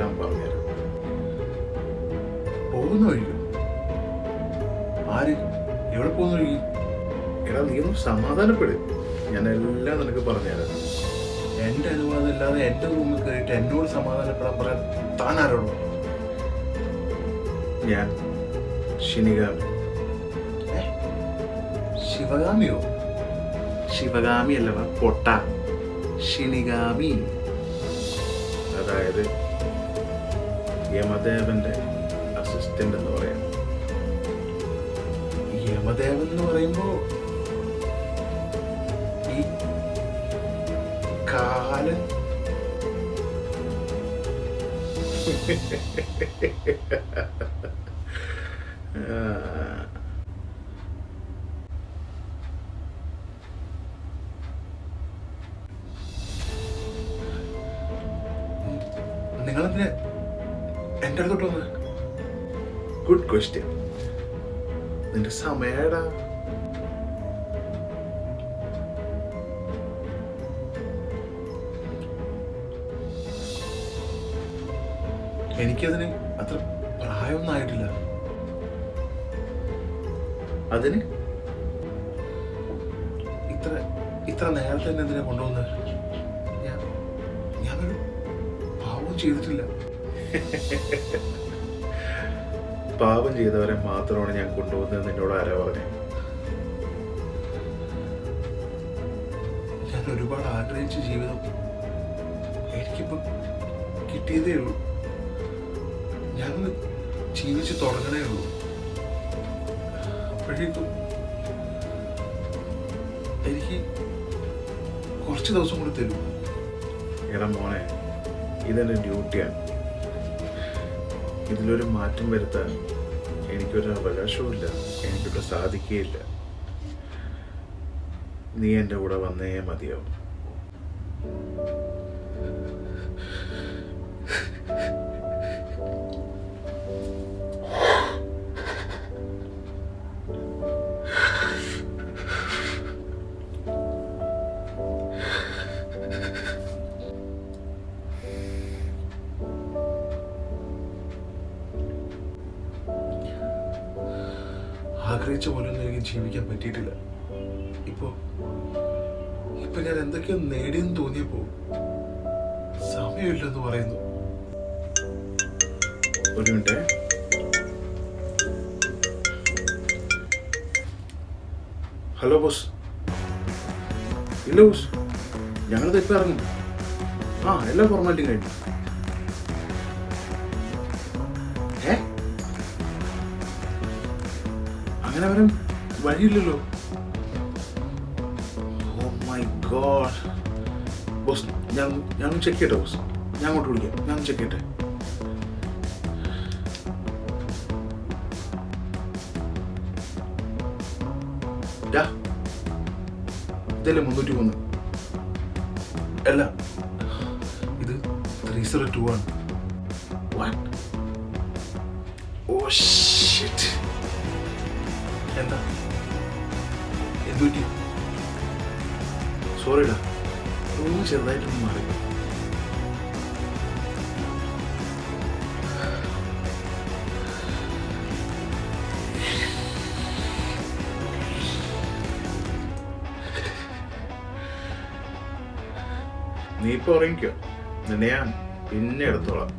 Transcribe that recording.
എല്ലാം പറഞ്ഞുതരാം. പോകുന്ന വഴിക്കും ആര് എവിടെ പോകുന്ന വഴി? എടാ നീ ഒന്ന് സമാധാനപ്പെട്, ഞാൻ എല്ലാം നിനക്ക് പറഞ്ഞുതരാം. എന്റെ അനുവാദം ഇല്ലാതെ എന്റെ റൂമിൽ കയറിയിട്ട് എന്നോട് സമാധാനപ്പെടാൻ പറയാൻ താൻ ആരോടോ? ഞാൻ ശിനിഗാമി. ശിവഗാമിയോ? ശിവഗാമി അല്ലവ പൊട്ട, ശിനിഗാമി. അതായത് യമദേവന്റെ അസിസ്റ്റന്റ് എന്ന് പറയാം. യമദേവൻ എന്ന് പറയുമ്പോ ഈ കാലൻ നിങ്ങളെന്തിനാ എന്റെ അടുത്തോട്ട് വന്ന്? Good question. നിന്റെ സമയടാ. എനിക്കതിന് അത്ര പ്രായമൊന്നും ആയിട്ടില്ല. അതിന് ഇത്ര നേരത്തെ തന്നെ എന്തിനാ കൊണ്ടുവന്ന്? ഞാനൊരു പാവം ചെയ്തിട്ടില്ല. പാപം ചെയ്തവരെ മാത്രമാണ് ഞാൻ കൊണ്ടുവന്നത് നിന്നോട് ആരാ പറഞ്ഞേ? ഞാൻ ഒരുപാട് ആഗ്രഹിച്ച ജീവിതം എനിക്കിപ്പോ കിട്ടിയതേ ഉള്ളൂ. ഞാനൊന്ന് ജീവിച്ച് തുടങ്ങണേ ഉള്ളൂ. അപ്പോഴേക്കും എനിക്ക് കുറച്ച് ദിവസം കൂടി തരൂ. എടാ മോനെ, ഇതെന്റെ ഡ്യൂട്ടിയാണ്. ഇതിലൊരു മാറ്റം വരുത്താൻ എനിക്കൊരു അവകാശവും ഇല്ല, എനിക്കൊട്ട് സാധിക്കുകയില്ല. നീ എൻ്റെ കൂടെ വന്നേ മതിയാവും. ആഗ്രഹിച്ച പോലൊന്നും എനിക്ക് ജീവിക്കാൻ പറ്റിയിട്ടില്ല. ഇപ്പൊ ഞാൻ എന്തൊക്കെയോ നേടിയെന്ന് തോന്നിയപ്പോ സമയമില്ലെന്ന് പറയുന്നു. ഒരു മിനിറ്റ്. Hello boss. ഇല്ല ബോസ്, ഞങ്ങളിത് ഇപ്പൊ ഇറങ്ങും. എല്ലാ ഫോർമാലിറ്റിയും കഴിഞ്ഞു. അങ്ങനെ വരാൻ വഴിയില്ലല്ലോ. Oh my god. ബോസ്, ഞാൻ ചെക്ക് ചെയ്യട്ടെ ബോസ്. ഞാൻ അങ്ങോട്ട് വിളിക്കാം. ഞാൻ ചെക്ക് ചെയ്യട്ടെ. ഇതല്ലേ 303? അല്ല, ഇത് 302 ആണ്. Oh shit. എന്താ എന്തുപറ്റി? സോറിടാ, ഒന്ന് ചെറുതായിട്ടൊന്ന് മാറി. നീ ഇപ്പൊ ഉറങ്ങിക്കോ, നിന്നെ ഞാൻ പിന്നെ എടുത്തോളാം.